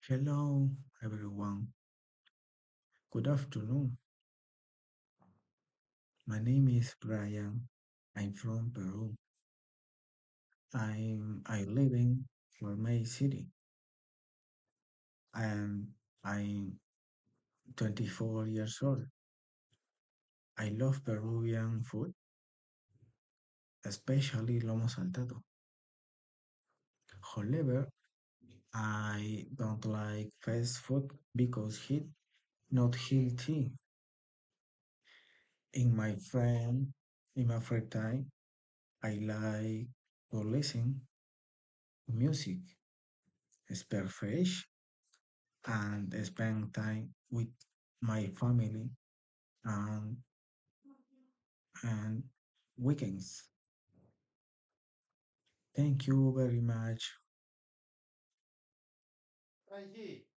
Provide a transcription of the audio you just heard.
Hello, everyone. Good afternoon. My name is Brian. I'm from Peru. I live in Lomé City, and I'm 24 years old. I love Peruvian food, especially lomo saltado. However, I don't like fast food because it's not healthy. In my friend, in my free time, I like to listen music, spare fish, and spend time with my family and and weekends. Thank you very much.